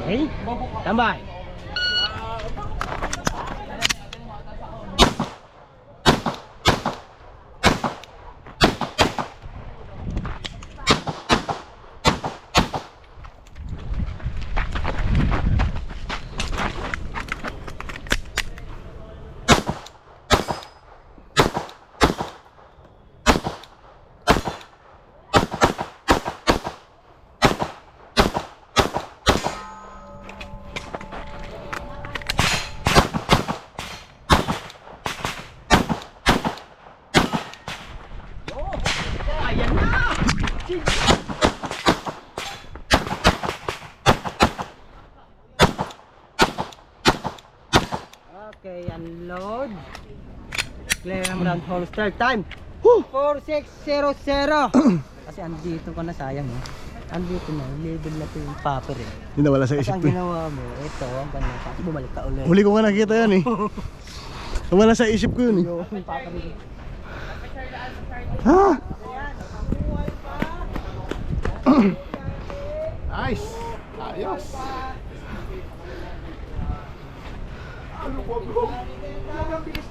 Okay, tambay. Ayan na! Okay, unload. Clear ang round holster. Time 4600. Kasi andito ka na, sayang eh. Andito na, label na ito yung paper eh. Hindi na wala sa Kasi isip ang ko eh. ginawa mo, ito, ang ganyan. Tapos bumalik ka ulit. Huli ko nga nakita yan eh. Wala sa isip ko yun eh. Yung paper dito. Ha? Nice! Ayos!